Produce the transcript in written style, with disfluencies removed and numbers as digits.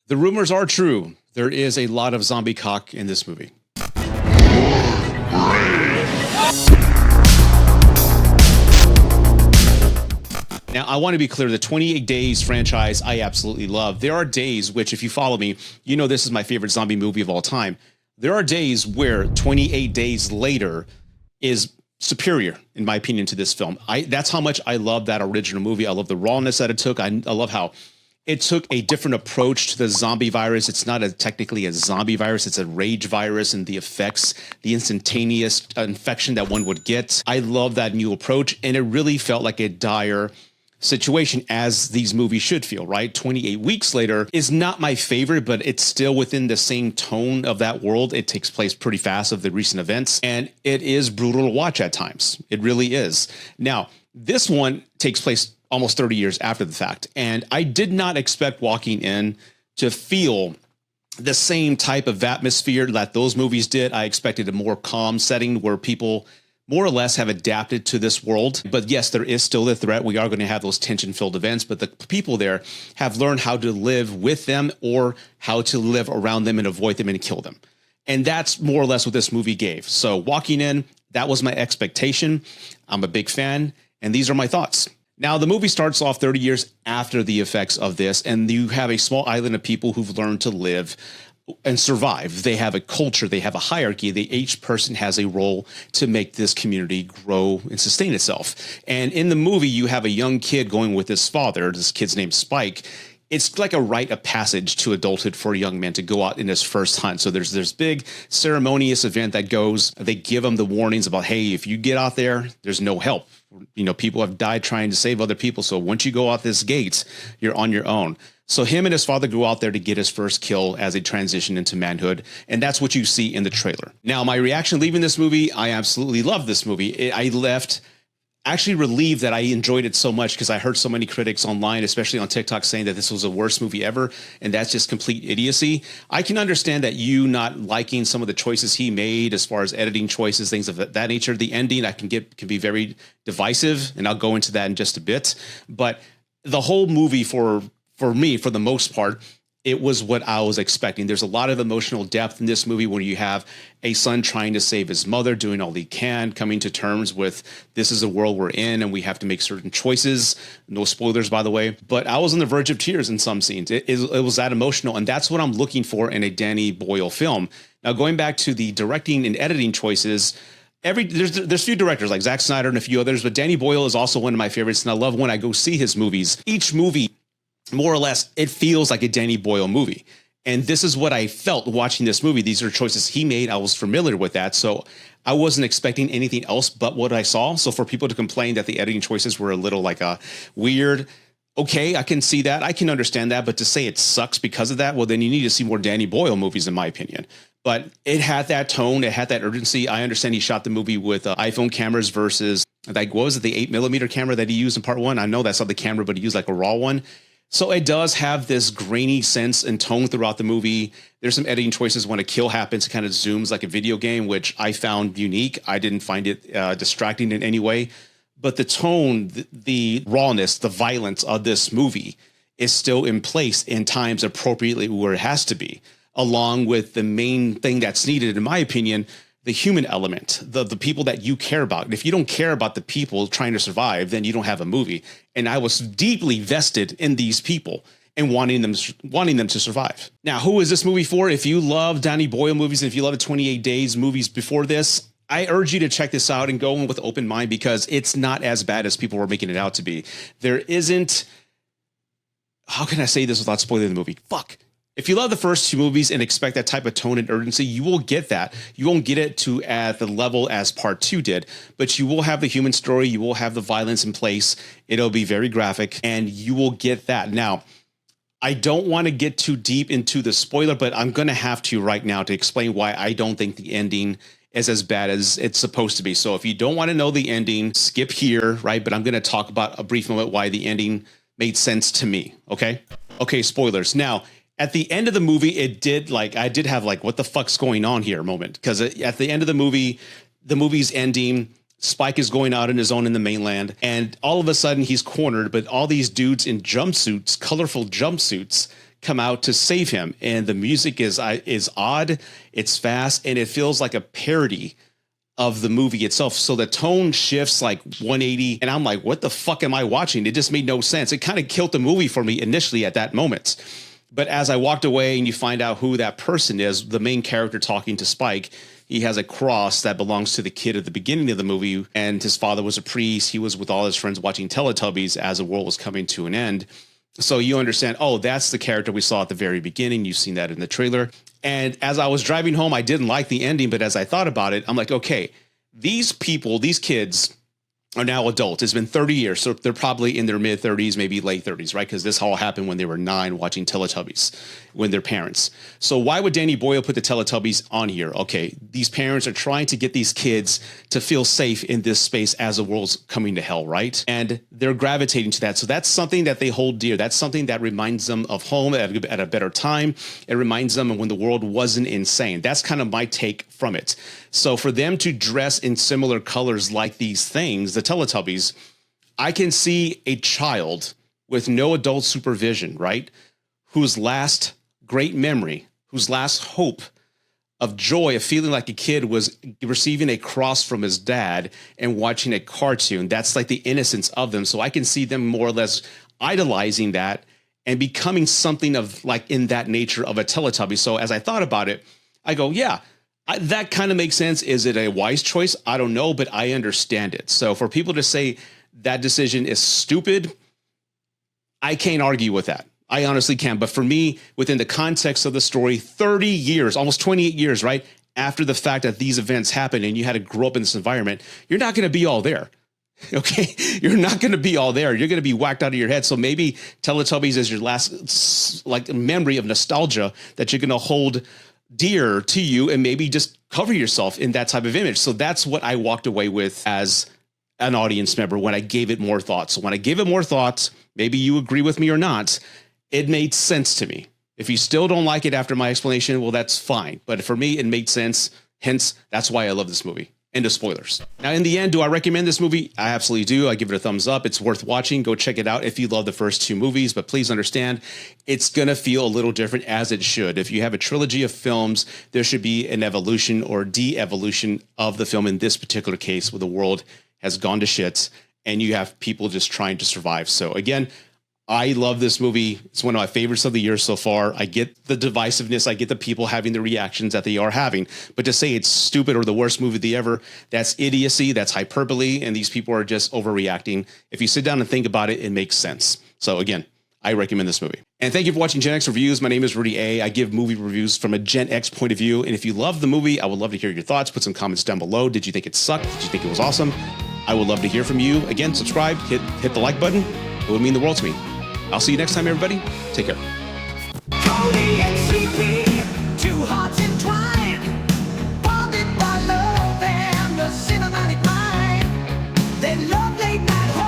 The rumors are true. There is a lot of zombie cock in this movie. Now, I want to be clear, the 28 Days franchise, I absolutely love. There are days which, if you follow me, you know this is my favorite zombie movie of all time. There are days where 28 Days Later is superior, in my opinion, to this film. That's how much I love that original movie. I love the rawness that it took. I love how it took a different approach to the zombie virus. It's not technically a zombie virus. It's a rage virus, and the effects, the instantaneous infection that one would get. I love that new approach, and it really felt like a dire situation, as these movies should feel, right? 28 Weeks Later is not my favorite, but it's still within the same tone of that world. It takes place pretty fast of the recent events, and it is brutal to watch at times. It really is. Now, this one takes place almost 30 years after the fact, and I did not expect walking in to feel the same type of atmosphere that those movies did. I expected a more calm setting where people more or less have adapted to this world. But yes, there is still a threat. We are going to have those tension-filled events, but the people there have learned how to live with them or how to live around them and avoid them and kill them. And that's more or less what this movie gave. So walking in, that was my expectation. I'm a big fan, and these are my thoughts. Now, the movie starts off 30 years after the effects of this, and you have a small island of people who've learned to live and survive. They have a culture, they have a hierarchy. Each person has a role to make this community grow and sustain itself. And in the movie, you have a young kid going with his father. This kid's named Spike. It's like a rite of passage to adulthood for a young man to go out in his first hunt. So there's this big ceremonious event that goes. They give him the warnings about, hey, if you get out there, there's no help. You know, people have died trying to save other people. So once you go out this gate, you're on your own. So him and his father go out there to get his first kill as they transition into manhood. And that's what you see in the trailer. Now, my reaction leaving this movie, I absolutely love this movie. I left actually relieved that I enjoyed it so much, because I heard so many critics online, especially on TikTok, saying that this was the worst movie ever. And that's just complete idiocy. I can understand that you not liking some of the choices he made as far as editing choices, things of that nature. The ending can be very divisive, and I'll go into that in just a bit. But the whole movie for me, for the most part, it was what I was expecting. There's a lot of emotional depth in this movie when you have a son trying to save his mother, doing all he can, coming to terms with this is the world we're in and we have to make certain choices. No spoilers, by the way. But I was on the verge of tears in some scenes. It was that emotional, and that's what I'm looking for in a Danny Boyle film. Now, going back to the directing and editing choices, there's few directors like Zack Snyder and a few others, but Danny Boyle is also one of my favorites, and I love when I go see his movies. Each movie, more or less, it feels like a Danny Boyle movie. And this is what I felt watching this movie. These are choices he made. I was familiar with that. So I wasn't expecting anything else but what I saw. So for people to complain that the editing choices were a little like a weird, okay, I can see that. I can understand that. But to say it sucks because of that, well, then you need to see more Danny Boyle movies, in my opinion. But it had that tone. It had that urgency. I understand he shot the movie with iPhone cameras versus, like, what was it, the 8mm camera that he used in part one? I know that's not the camera, but he used like a raw one. So it does have this grainy sense and tone throughout the movie. There's some editing choices when a kill happens, it kind of zooms like a video game, which I found unique. I didn't find it distracting in any way. But the tone, the rawness, the violence of this movie is still in place in times appropriately where it has to be, along with the main thing that's needed, in my opinion, the human element, the people that you care about. And if you don't care about the people trying to survive, then you don't have a movie. And I was deeply vested in these people and wanting them to survive. Now, who is this movie for? If you love Danny Boyle movies, and if you love the 28 Days movies before this, I urge you to check this out and go in with an open mind, because it's not as bad as people were making it out to be. There isn't, how can I say this without spoiling the movie? Fuck. If you love the first two movies and expect that type of tone and urgency, you will get that. You won't get it at the level as part two did, but you will have the human story. You will have the violence in place. It'll be very graphic, and you will get that. Now, I don't want to get too deep into the spoiler, but I'm going to have to right now to explain why I don't think the ending is as bad as it's supposed to be. So if you don't want to know the ending, skip here, right? But I'm going to talk about a brief moment why the ending made sense to me. Okay. Okay. Spoilers. Now, at the end of the movie, I did have what the fuck's going on here moment. Because at the end of the movie's ending, Spike is going out on his own in the mainland, and all of a sudden he's cornered, but all these dudes in jumpsuits, colorful jumpsuits, come out to save him. And the music is odd, it's fast, and it feels like a parody of the movie itself. So the tone shifts like 180, and I'm like, what the fuck am I watching? It just made no sense. It kind of killed the movie for me initially at that moment. But as I walked away and you find out who that person is, the main character talking to Spike, he has a cross that belongs to the kid at the beginning of the movie, and his father was a priest. He was with all his friends watching Teletubbies as the world was coming to an end. So you understand, oh, that's the character we saw at the very beginning. You've seen that in the trailer. And as I was driving home, I didn't like the ending, but as I thought about it, I'm like, okay, these people, these kids are now adults. It's been 30 years, so they're probably in their mid 30s, maybe late 30s, right? Because this all happened when they were 9 watching Teletubbies when they're parents. So why would Danny Boyle put the Teletubbies on here? Okay, these parents are trying to get these kids to feel safe in this space as the world's coming to hell, right? And they're gravitating to that. So that's something that they hold dear. That's something that reminds them of home at a better time. It reminds them of when the world wasn't insane. That's kind of my take from it. So for them to dress in similar colors like these things, the Teletubbies, I can see a child with no adult supervision, right? Whose last great memory, whose last hope of joy, of feeling like a kid, was receiving a cross from his dad and watching a cartoon. That's like the innocence of them. So I can see them more or less idolizing that and becoming something of like in that nature of a Teletubby. So as I thought about it, I go, yeah, that kind of makes sense. Is it a wise choice? I don't know, but I understand it. So for people to say that decision is stupid, I can't argue with that. I honestly can't. But for me, within the context of the story, 30 years, almost 28 years, right, after the fact that these events happened and you had to grow up in this environment, you're not going to be all there. Okay, you're not going to be all there. You're going to be whacked out of your head. So maybe Teletubbies is your last like memory of nostalgia that you're going to hold dear to you, and maybe just cover yourself in that type of image. So that's what I walked away with as an audience member when I gave it more thought. So when I gave it more thought, maybe you agree with me or not, it made sense to me. If you still don't like it after my explanation, well, that's fine. But for me, it made sense. Hence, that's why I love this movie. End of spoilers. Now, in the end, do I recommend this movie? I absolutely do. I give it a thumbs up. It's worth watching. Go check it out if you love the first 2 movies. But please understand, it's going to feel a little different, as it should. If you have a trilogy of films, there should be an evolution or de-evolution of the film in this particular case, where the world has gone to shit and you have people just trying to survive. So again, I love this movie. It's one of my favorites of the year so far. I get the divisiveness. I get the people having the reactions that they are having. But to say it's stupid or the worst movie of the ever, that's idiocy, that's hyperbole, and these people are just overreacting. If you sit down and think about it, it makes sense. So again, I recommend this movie. And thank you for watching Gen X Reviews. My name is Rudy A. I give movie reviews from a Gen X point of view. And if you love the movie, I would love to hear your thoughts. Put some comments down below. Did you think it sucked? Did you think it was awesome? I would love to hear from you. Again, subscribe, hit the like button. It would mean the world to me. I'll see you next time, everybody. Take care.